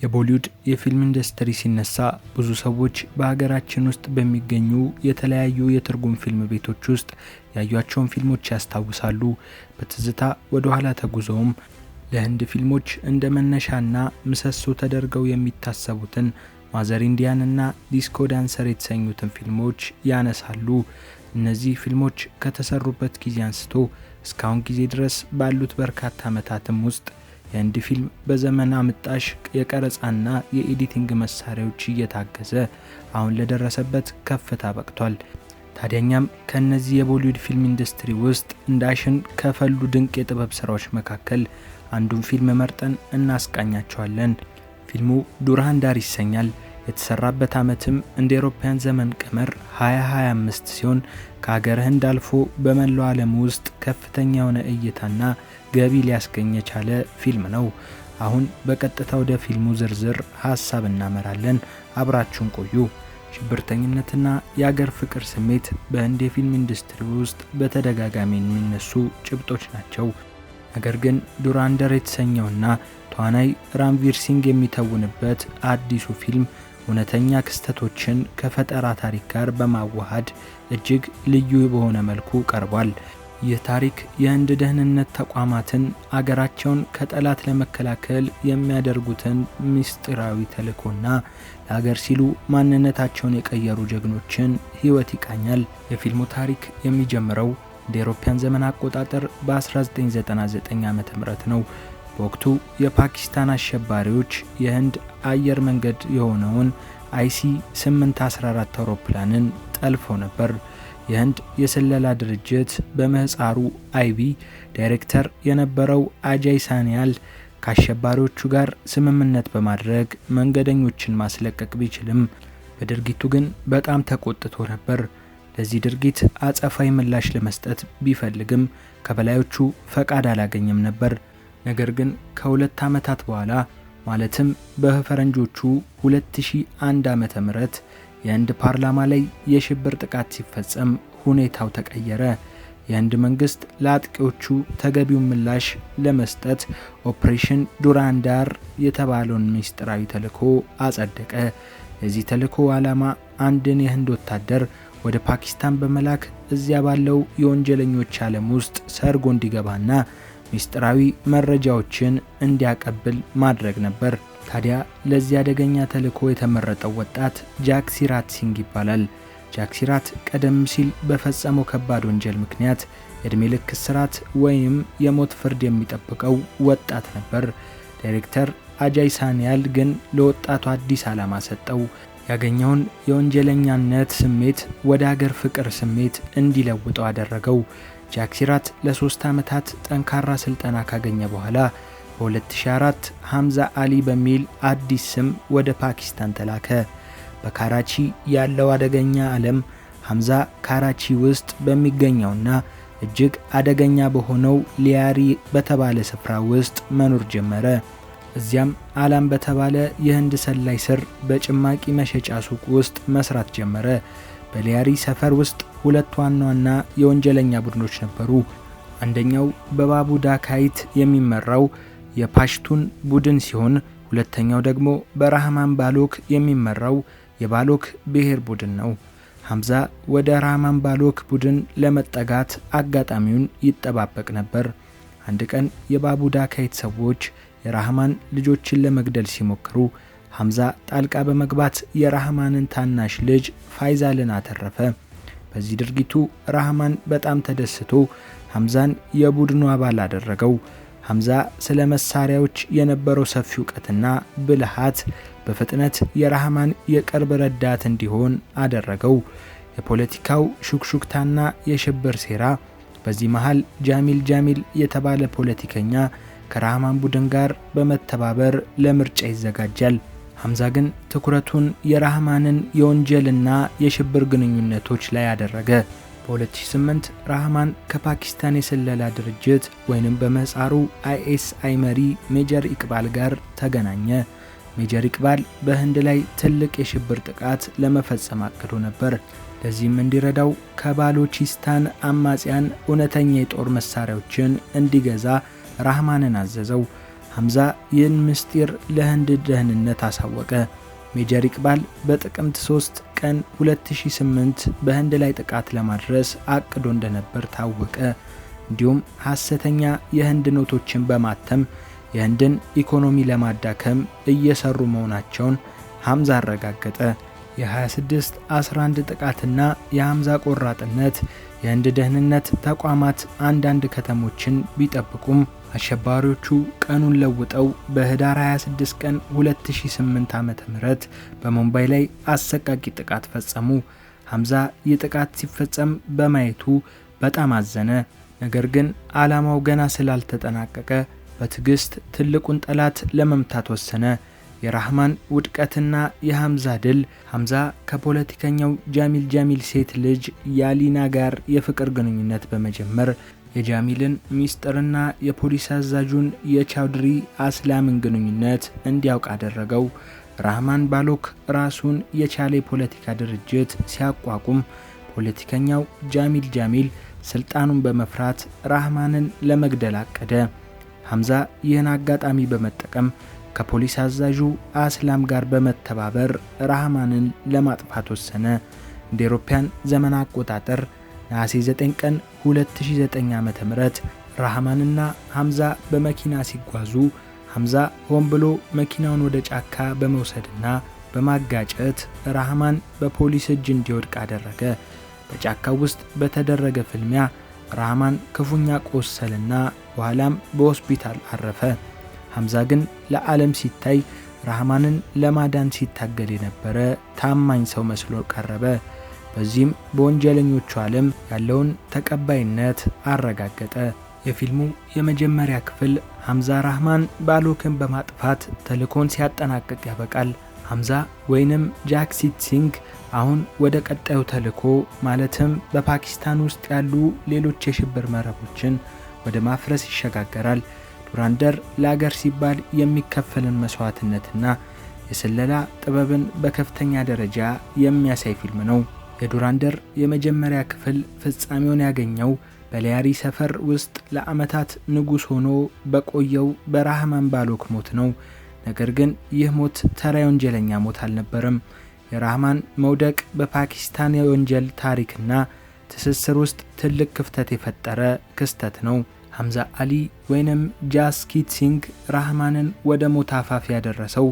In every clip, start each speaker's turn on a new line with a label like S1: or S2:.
S1: የቦሊውድ የፊልም ኢንዱስትሪ ሲነሳ ብዙ ሰዎች በሀገራችን ውስጥ በሚገኙ የተለያዩ የትርጉም ፊልም ቤቶች ውስጥ ያዩአቸውን ፊልሞች ያስታውሳሉ። በትዝታ ወደ ኋላ ተጉዘውም ለህንድ ፊልሞች እንደ መነሻና ምሰሶ ተደርገው የሚታሰቡትን ማዘር ኢንዲያን እና ዲስኮ ዳንሰር የተሰኙትን ፊልሞች ያነሳሉ። እነዚህ ፊልሞች ከተሰሩበት ጊዜ አንስቶ እስካሁን ጊዜ ድረስ ባሉት በርካታ ዓመታትም ውስጥ የህንድ ፊልም በዘመን አመጣሽ የቀረጻና የኤዲቲንግ መሳሪያዎች እየታገዘ አሁን ለደረሰበት ከፍታ በቅቷል። ታዲያኛም ከነዚህ የቦሊውድ ፊልም ኢንዱስትሪ ውስጥ እንዳሽን ከፈሉ ድንቅ የጥበብ ስራዎች መካከል አንዱን ፊልም መርጠን እናስቃኛቸዋለን። ፊልሙ ዱራንዳር ይሰኛል። የተሰራበት ዓመትም እንደ አውሮፓውያን ዘመን ቀመር 2025 ሲሆን ከሀገር ህንድ አልፎ በመላው ዓለም ውስጥ ከፍተኛ የሆነ እይታና ገቢ ሊያስገኝ የቻለ ፊልም ነው። አሁን በቀጥታ ወደ ፊልሙ ዝርዝር ሐሳብ እናመራለን። አብራችሁን ቆዩ። ሽብርተኝነትና የሀገር ፍቅር ስሜት በህንድ የፊልም ኢንዱስትሪ ውስጥ በተደጋጋሚ የሚነሱ ጭብጦች ናቸው። ነገር ግን ዱራንዳር የተሰኘውና ተዋናይ ራንቪር ሲንግ የሚተውንበት አዲሱ ፊልም እውነተኛ ክስተቶችን ከፈጠራ ታሪክ ጋር በማዋሃድ እጅግ ልዩ በሆነ መልኩ ቀርቧል። ይህ ታሪክ የህንድ ደህንነት ተቋማትን አገራቸውን ከጠላት ለመከላከል የሚያደርጉትን ምስጢራዊ ተልዕኮና ለሀገር ሲሉ ማንነታቸውን የቀየሩ ጀግኖችን ህይወት ይቃኛል። የፊልሙ ታሪክ የሚጀምረው እንደ አውሮፓውያን ዘመን አቆጣጠር በ1999 ዓ.ም ነው። በወቅቱ የፓኪስታን አሸባሪዎች የህንድ አየር መንገድ የሆነውን IC-814 አውሮፕላንን ጠልፈው ነበር። የህንድ የስለላ ድርጅት በምህጻሩ አይቢ ዳይሬክተር የነበረው አጃይ ሳንያል ከአሸባሪዎቹ ጋር ስምምነት በማድረግ መንገደኞችን ማስለቀቅ ቢችልም በድርጊቱ ግን በጣም ተቆጥቶ ነበር። ለዚህ ድርጊት አጸፋዊ ምላሽ ለመስጠት ቢፈልግም ከበላዮቹ ፈቃድ አላገኘም ነበር። ነገር ግን ከሁለት ዓመታት በኋላ ማለትም በፈረንጆቹ 2001 ዓመተ ምህረት የህንድ ፓርላማ ላይ የሽብር ጥቃት ሲፈጸም ሁኔታው ተቀየረ። የህንድ መንግስት ለአጥቂዎቹ ተገቢውን ምላሽ ለመስጠት ኦፕሬሽን ዱራንዳር የተባለውን ምስጢራዊ ተልዕኮ አጸደቀ። የዚህ ተልዕኮ ዓላማ አንድን የህንድ ወታደር ወደ ፓኪስታን በመላክ እዚያ ባለው የወንጀለኞች ዓለም ውስጥ ሰርጎ እንዲገባና ምስጢራዊ መረጃዎችን እንዲያቀብል ማድረግ ነበር። ታዲያ ለዚህ አደገኛ ተልዕኮ የተመረጠው ወጣት ጃክሲራት ሲንግ ይባላል። ጃክሲራት ቀደም ሲል በፈጸመው ከባድ ወንጀል ምክንያት የዕድሜ ልክ እስራት ወይም የሞት ፍርድ የሚጠብቀው ወጣት ነበር። ዳይሬክተር አጃይ ሳንያል ግን ለወጣቱ አዲስ ዓላማ ሰጠው። ያገኘውን የወንጀለኛነት ስሜት ወደ ሀገር ፍቅር ስሜት እንዲለውጠው አደረገው። ጃክሲራት ለ3 ዓመታት ጠንካራ ስልጠና ካገኘ በኋላ በ2004 ሐምዛ አሊ በሚል አዲስ ስም ወደ ፓኪስታን ተላከ። በካራቺ ያለው አደገኛ ዓለም ሐምዛ ካራቺ ውስጥ በሚገኘውና እጅግ አደገኛ በሆነው ሊያሪ በተባለ ስፍራ ውስጥ መኖር ጀመረ። እዚያም አላም በተባለ የህንድ ሰላይ ስር በጭማቂ መሸጫ ሱቅ ውስጥ መስራት ጀመረ። በሊያሪ ሰፈር ውስጥ ሁለት ዋና የወንጀለኛ ቡድኖች ነበሩ። አንደኛው በባቡ ዳካይት የሚመራው የፓሽቱን ቡድን ሲሆን ሁለተኛው ደግሞ በራህማን ባሎክ የሚመራው የባሎክ ብሔር ቡድን ነው። ሐምዛ ወደ ራህማን ባሎክ ቡድን ለመጠጋት አጋጣሚውን ይጠባበቅ ነበር። አንድ ቀን የባቡ ዳካይት ሰዎች የራህማን ልጆችን ለመግደል ሲሞክሩ ሐምዛ ጣልቃ በመግባት የራህማንን ታናሽ ልጅ ፋይዛልን አተረፈ። በዚህ ድርጊቱ ራህማን በጣም ተደስቶ ሐምዛን የቡድኑ አባል አደረገው። ሐምዛ ስለ መሳሪያዎች የነበረው ሰፊ ዕውቀትና ብልሃት በፍጥነት የራህማን የቅርብ ረዳት እንዲሆን አደረገው። የፖለቲካው ሹክሹክታና የሽብር ሴራ በዚህ መሃል ጃሚል የተባለ ፖለቲከኛ ከራህማን ቡድን ጋር በመተባበር ለምርጫ ይዘጋጃል። ሐምዛ ግን ትኩረቱን የራህማንን የወንጀልና የሽብር ግንኙነቶች ላይ አደረገ። በ2008 ራህማን ከፓኪስታን የስለላ ድርጅት ወይንም በምህጻሩ ISI መሪ ሜጀር ኢቅባል ጋር ተገናኘ። ሜጀር ኢቅባል በህንድ ላይ ትልቅ የሽብር ጥቃት ለመፈጸም አቅዶ ነበር። ለዚህም እንዲረዳው ከባሎቺስታን አማጽያን እውነተኛ የጦር መሳሪያዎችን እንዲገዛ ራህማንን አዘዘው። ሐምዛ ይህን ምስጢር ለህንድ ደህንነት አሳወቀ። ሜጀር ኢቅባል በጥቅምት 3 ቀን 2008 በህንድ ላይ ጥቃት ለማድረስ አቅዶ እንደነበር ታወቀ። እንዲሁም ሐሰተኛ የህንድ ኖቶችን በማተም የህንድን ኢኮኖሚ ለማዳከም እየሰሩ መሆናቸውን ሐምዛ አረጋገጠ። የ26/11 ጥቃትና የሐምዛ ቆራጥነት የህንድ ደህንነት ተቋማት አንዳንድ ከተሞችን ቢጠብቁም አሸባሪዎቹ ቀኑን ለውጠው በህዳር 26 ቀን 2008 ዓ.ም በሙምባይ ላይ አሰቃቂ ጥቃት ፈጸሙ። ሐምዛ ይህ ጥቃት ሲፈጸም በማየቱ በጣም አዘነ። ነገር ግን ዓላማው ገና ስላልተጠናቀቀ በትዕግስት ትልቁን ጠላት ለመምታት ወሰነ። የራህማን ውድቀትና የሐምዛ ድል። ሐምዛ ከፖለቲከኛው ጃሚል ሴት ልጅ ያሊና ጋር የፍቅር ግንኙነት በመጀመር የጃሚልን ሚስጥርና የፖሊስ አዛዡን የቻውድሪ አስላምን ግንኙነት እንዲያውቅ አደረገው። ራህማን ባሎክ ራሱን የቻለ የፖለቲካ ድርጅት ሲያቋቁም ፖለቲከኛው ጃሚል ስልጣኑን በመፍራት ራህማንን ለመግደል አቀደ። ሐምዛ ይህን አጋጣሚ በመጠቀም ከፖሊስ አዛዡ አስላም ጋር በመተባበር ራህማንን ለማጥፋት ወሰነ። እንደ አውሮፓውያን ዘመን አቆጣጠር ነሐሴ 9 ቀን 2009 ዓ.ም ራህማንና ሐምዛ በመኪና ሲጓዙ ሐምዛ ሆን ብሎ መኪናውን ወደ ጫካ በመውሰድና በማጋጨት ራህማን በፖሊስ እጅ እንዲወድቅ አደረገ። በጫካው ውስጥ በተደረገ ፍልሚያ ራህማን ክፉኛ ቆሰልና በኋላም በሆስፒታል አረፈ። ሐምዛ ግን ለዓለም ሲታይ ራህማንን ለማዳን ሲታገል የነበረ ታማኝ ሰው መስሎ ቀረበ። በዚህም በወንጀለኞቹ ዓለም ያለውን ተቀባይነት አረጋገጠ። የፊልሙ የመጀመሪያ ክፍል ሐምዛ ራህማን ባሎክን በማጥፋት ተልእኮን ሲያጠናቅቅ ያበቃል። ሐምዛ ወይንም ጃግሲት ሲንግ አሁን ወደ ቀጣዩ ተልእኮ ማለትም በፓኪስታን ውስጥ ያሉ ሌሎች የሽብር መረቦችን ወደ ማፍረስ ይሸጋገራል። ዱራንደር ለአገር ሲባል የሚከፈልን መስዋዕትነትና የስለላ ጥበብን በከፍተኛ ደረጃ የሚያሳይ ፊልም ነው። የዱራንደር የመጀመሪያ ክፍል ፍጻሜውን ያገኘው በሊያሪ ሰፈር ውስጥ ለዓመታት ንጉሥ ሆኖ በቆየው በራህማን ባሎክ ሞት ነው። ነገር ግን ይህ ሞት ተራ ወንጀለኛ ሞት አልነበረም። የራህማን መውደቅ በፓኪስታን የወንጀል ታሪክና ትስስር ውስጥ ትልቅ ክፍተት የፈጠረ ክስተት ነው። ሐምዛ አሊ ወይንም ጃስኪት ሲንግ ራህማንን ወደ ሞት አፋፍ ያደረሰው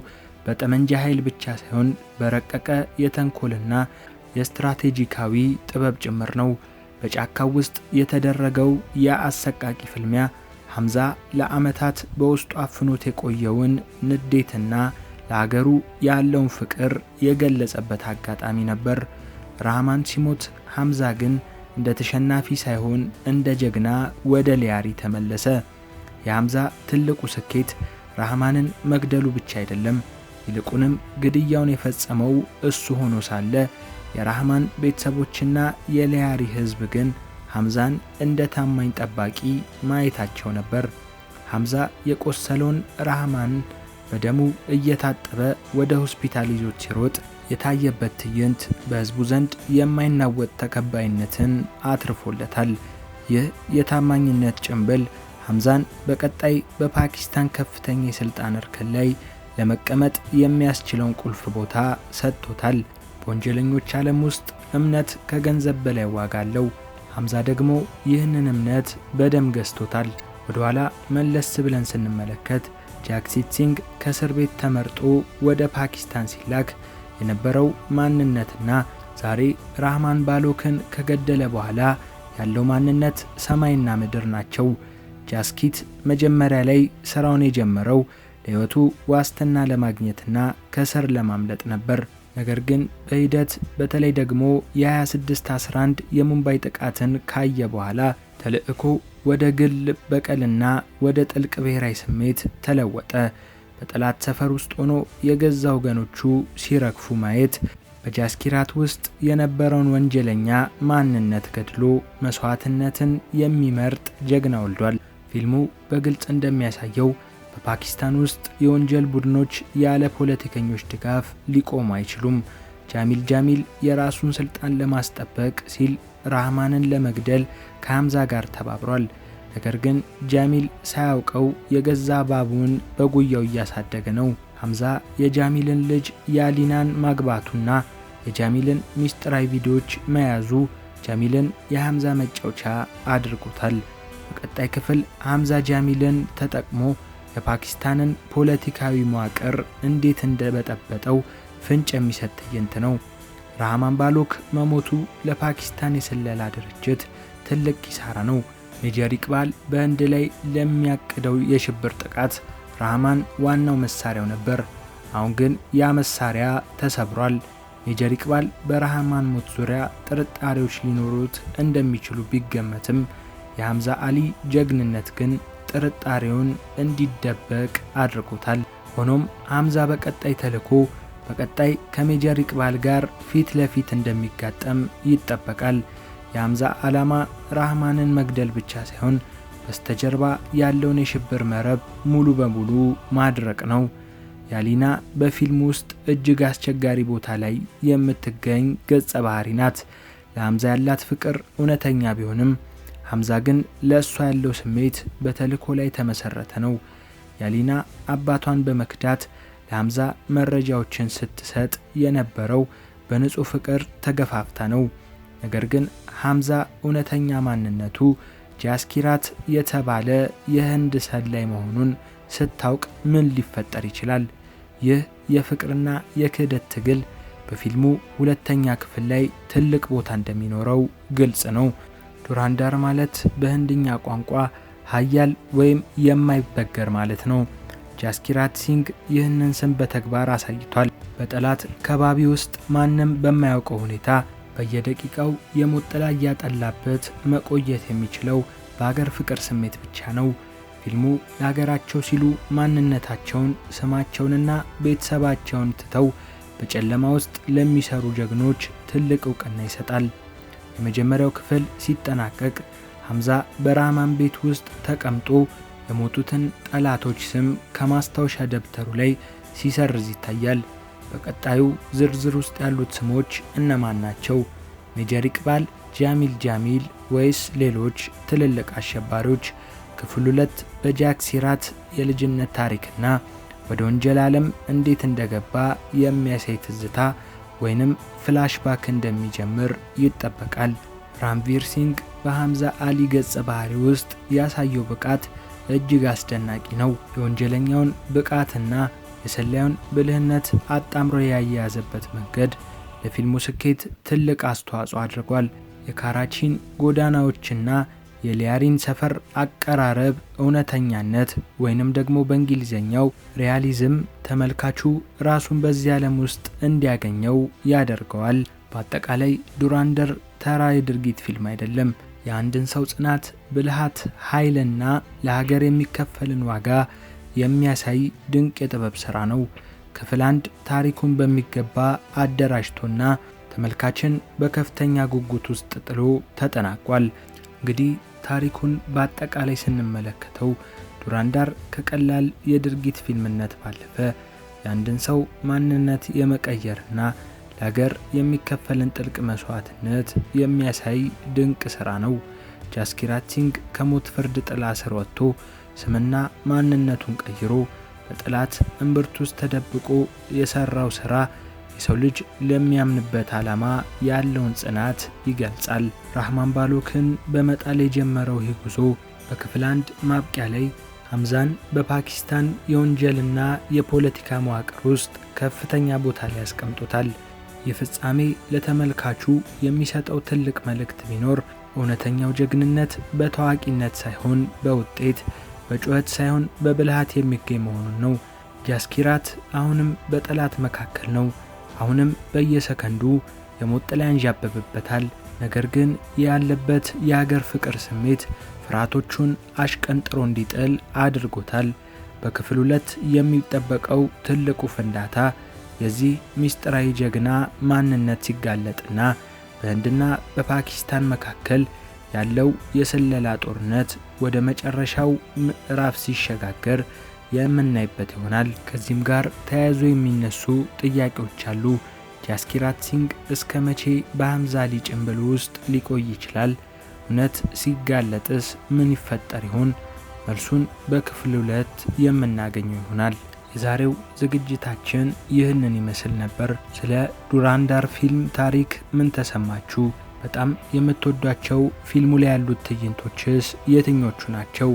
S1: በጠመንጃ ኃይል ብቻ ሳይሆን በረቀቀ የተንኮልና የስትራቴጂካዊ ጥበብ ጭምር ነው። በጫካው ውስጥ የተደረገው የአሰቃቂ ፍልሚያ ሐምዛ ለዓመታት በውስጡ አፍኖት የቆየውን ንዴትና ለሀገሩ ያለውን ፍቅር የገለጸበት አጋጣሚ ነበር። ራህማን ሲሞት ሐምዛ ግን እንደ ተሸናፊ ሳይሆን እንደ ጀግና ወደ ሊያሪ ተመለሰ። የሐምዛ ትልቁ ስኬት ራህማንን መግደሉ ብቻ አይደለም፣ ይልቁንም ግድያውን የፈጸመው እሱ ሆኖ ሳለ የራህማን ቤተሰቦችና የሊያሪ ሕዝብ ግን ሐምዛን እንደ ታማኝ ጠባቂ ማየታቸው ነበር። ሐምዛ የቆሰለውን ራህማን በደሙ እየታጠበ ወደ ሆስፒታል ይዞት ሲሮጥ የታየበት ትዕይንት በሕዝቡ ዘንድ የማይናወጥ ተቀባይነትን አትርፎለታል። ይህ የታማኝነት ጭንብል ሐምዛን በቀጣይ በፓኪስታን ከፍተኛ የሥልጣን እርከን ላይ ለመቀመጥ የሚያስችለውን ቁልፍ ቦታ ሰጥቶታል። በወንጀለኞች ዓለም ውስጥ እምነት ከገንዘብ በላይ ዋጋ አለው። ሐምዛ ደግሞ ይህንን እምነት በደም ገዝቶታል። ወደ ኋላ መለስ ብለን ስንመለከት ጃግሲት ሲንግ ከእስር ቤት ተመርጦ ወደ ፓኪስታን ሲላክ የነበረው ማንነትና ዛሬ ራህማን ባሎክን ከገደለ በኋላ ያለው ማንነት ሰማይና ምድር ናቸው። ጃስኪት መጀመሪያ ላይ ስራውን የጀመረው ለሕይወቱ ዋስትና ለማግኘትና ከእስር ለማምለጥ ነበር። ነገር ግን በሂደት በተለይ ደግሞ የ26/11 የሙምባይ ጥቃትን ካየ በኋላ ተልእኮ ወደ ግል በቀልና ወደ ጥልቅ ብሔራዊ ስሜት ተለወጠ። በጠላት ሰፈር ውስጥ ሆኖ የገዛ ወገኖቹ ሲረግፉ ማየት በጃስኪራት ውስጥ የነበረውን ወንጀለኛ ማንነት ገድሎ መስዋዕትነትን የሚመርጥ ጀግና ወልዷል። ፊልሙ በግልጽ እንደሚያሳየው በፓኪስታን ውስጥ የወንጀል ቡድኖች ያለ ፖለቲከኞች ድጋፍ ሊቆሙ አይችሉም። ጃሚል የራሱን ስልጣን ለማስጠበቅ ሲል ራህማንን ለመግደል ከሐምዛ ጋር ተባብሯል። ነገር ግን ጃሚል ሳያውቀው የገዛ ባቡን በጉያው እያሳደገ ነው። ሐምዛ የጃሚልን ልጅ ያሊናን ማግባቱና የጃሚልን ሚስጥራዊ ቪዲዮዎች መያዙ ጃሚልን የሐምዛ መጫወቻ አድርጎታል። በቀጣይ ክፍል ሐምዛ ጃሚልን ተጠቅሞ የፓኪስታንን ፖለቲካዊ መዋቅር እንዴት እንደበጠበጠው ፍንጭ የሚሰጥ ትዕይንት ነው። ራህማን ባሎክ መሞቱ ለፓኪስታን የስለላ ድርጅት ትልቅ ኪሳራ ነው። ሜጀር ኢቅባል በህንድ ላይ ለሚያቅደው የሽብር ጥቃት ራህማን ዋናው መሳሪያው ነበር። አሁን ግን ያ መሳሪያ ተሰብሯል። ሜጀር ኢቅባል በራህማን ሞት ዙሪያ ጥርጣሬዎች ሊኖሩት እንደሚችሉ ቢገመትም የሐምዛ አሊ ጀግንነት ግን ጥርጣሬውን እንዲደበቅ አድርጎታል። ሆኖም ሐምዛ በቀጣይ ተልዕኮ በቀጣይ ከሜጀር ኢቅባል ጋር ፊት ለፊት እንደሚጋጠም ይጠበቃል። የሐምዛ ዓላማ ራህማንን መግደል ብቻ ሳይሆን በስተጀርባ ያለውን የሽብር መረብ ሙሉ በሙሉ ማድረቅ ነው። ያሊና በፊልም ውስጥ እጅግ አስቸጋሪ ቦታ ላይ የምትገኝ ገጸ ባህሪ ናት። ለሐምዛ ያላት ፍቅር እውነተኛ ቢሆንም ሐምዛ ግን ለእሷ ያለው ስሜት በተልዕኮ ላይ ተመሰረተ ነው። ያሊና አባቷን በመክዳት ለሐምዛ መረጃዎችን ስትሰጥ የነበረው በንጹህ ፍቅር ተገፋፍታ ነው። ነገር ግን ሐምዛ እውነተኛ ማንነቱ ጃስኪራት የተባለ የህንድ ሰላይ መሆኑን ስታውቅ ምን ሊፈጠር ይችላል? ይህ የፍቅርና የክህደት ትግል በፊልሙ ሁለተኛ ክፍል ላይ ትልቅ ቦታ እንደሚኖረው ግልጽ ነው። ዱራንዳር ማለት በህንድኛ ቋንቋ ኃያል ወይም የማይበገር ማለት ነው። ጃስኪራት ሲንግ ይህንን ስም በተግባር አሳይቷል። በጠላት ከባቢ ውስጥ ማንም በማያውቀው ሁኔታ በየደቂቃው የሞት ጥላ እያጠላበት መቆየት የሚችለው በአገር ፍቅር ስሜት ብቻ ነው። ፊልሙ ለሀገራቸው ሲሉ ማንነታቸውን፣ ስማቸውንና ቤተሰባቸውን ትተው በጨለማ ውስጥ ለሚሰሩ ጀግኖች ትልቅ እውቅና ይሰጣል። የመጀመሪያው ክፍል ሲጠናቀቅ ሐምዛ በራህማን ቤት ውስጥ ተቀምጦ የሞቱትን ጠላቶች ስም ከማስታወሻ ደብተሩ ላይ ሲሰርዝ ይታያል። በቀጣዩ ዝርዝር ውስጥ ያሉት ስሞች እነማን ናቸው? ሜጀር ኢቅባል፣ ጃሚል ወይስ ሌሎች ትልልቅ አሸባሪዎች? ክፍል 2 በጃስኪራት የልጅነት ታሪክና ወደ ወንጀል ዓለም እንዴት እንደገባ የሚያሳይ ትዝታ ወይንም ፍላሽባክ እንደሚጀምር ይጠበቃል። ራንቪር ሲንግ በሐምዛ አሊ ገጸ ባህሪ ውስጥ ያሳየው ብቃት እጅግ አስደናቂ ነው። የወንጀለኛውን ብቃትና የሰላዩን ብልህነት አጣምሮ ያያያዘበት መንገድ ለፊልሙ ስኬት ትልቅ አስተዋጽኦ አድርጓል። የካራቺን ጎዳናዎችና የሊያሪን ሰፈር አቀራረብ እውነተኛነት ወይንም ደግሞ በእንግሊዘኛው ሪያሊዝም ተመልካቹ ራሱን በዚህ ዓለም ውስጥ እንዲያገኘው ያደርገዋል። በአጠቃላይ ዱራንደር ተራ የድርጊት ፊልም አይደለም። የአንድን ሰው ጽናት፣ ብልሃት፣ ኃይልና ለሀገር የሚከፈልን ዋጋ የሚያሳይ ድንቅ የጥበብ ሥራ ነው። ክፍል 1 ታሪኩን በሚገባ አደራጅቶና ተመልካችን በከፍተኛ ጉጉት ውስጥ ጥሎ ተጠናቋል። እንግዲህ ታሪኩን በአጠቃላይ ስንመለከተው ዱራንዳር ከቀላል የድርጊት ፊልምነት ባለፈ የአንድን ሰው ማንነት የመቀየርና ለሀገር የሚከፈልን ጥልቅ መስዋዕትነት የሚያሳይ ድንቅ ሥራ ነው። ጃስኪራት ሲንግ ከሞት ፍርድ ጥላ ስር ወጥቶ ስምና ማንነቱን ቀይሮ በጠላት እምብርት ውስጥ ተደብቆ የሰራው ሥራ የሰው ልጅ ለሚያምንበት ዓላማ ያለውን ጽናት ይገልጻል። ራህማን ባሎክን በመጣል የጀመረው ይህ ጉዞ በክፍል 1 ማብቂያ ላይ ሐምዛን በፓኪስታን የወንጀልና የፖለቲካ መዋቅር ውስጥ ከፍተኛ ቦታ ላይ ያስቀምጦታል። የፍጻሜ ለተመልካቹ የሚሰጠው ትልቅ መልእክት ቢኖር እውነተኛው ጀግንነት በታዋቂነት ሳይሆን በውጤት፣ በጩኸት ሳይሆን በብልሃት የሚገኝ መሆኑን ነው። ጃስኪራት አሁንም በጠላት መካከል ነው። አሁንም በየሰከንዱ የሞት ጥላ ያንዣብብበታል። ነገር ግን ያለበት የሀገር ፍቅር ስሜት ፍርሃቶቹን አሽቀንጥሮ እንዲጥል አድርጎታል። በክፍል 2 የሚጠበቀው ትልቁ ፍንዳታ የዚህ ሚስጥራዊ ጀግና ማንነት ሲጋለጥና በህንድና በፓኪስታን መካከል ያለው የስለላ ጦርነት ወደ መጨረሻው ምዕራፍ ሲሸጋገር የምናይበት ይሆናል። ከዚህም ጋር ተያይዞ የሚነሱ ጥያቄዎች አሉ። ጃስኪራት ሲንግ እስከ መቼ በሐምዛ አሊ ጭንብል ውስጥ ሊቆይ ይችላል? እውነት ሲጋለጥስ ምን ይፈጠር ይሆን? መልሱን በክፍል 2 የምናገኘው ይሆናል። የዛሬው ዝግጅታችን ይህንን ይመስል ነበር። ስለ ዱራንዳር ፊልም ታሪክ ምን ተሰማችሁ? በጣም የምትወዷቸው ፊልሙ ላይ ያሉት ትዕይንቶችስ የትኞቹ ናቸው?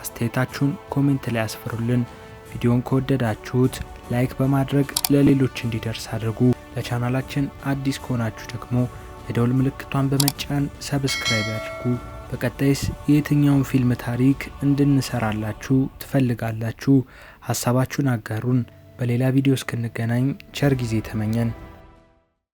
S1: አስተያየታችሁን ኮሜንት ላይ አስፍሩልን። ቪዲዮን ከወደዳችሁት ላይክ በማድረግ ለሌሎች እንዲደርስ አድርጉ። ለቻናላችን አዲስ ከሆናችሁ ደግሞ የደውል ምልክቷን በመጫን ሰብስክራይብ ያድርጉ። በቀጣይስ የትኛውን ፊልም ታሪክ እንድንሰራላችሁ ትፈልጋላችሁ? ሐሳባችሁን አጋሩን። በሌላ ቪዲዮ እስክንገናኝ ቸር ጊዜ ተመኘን።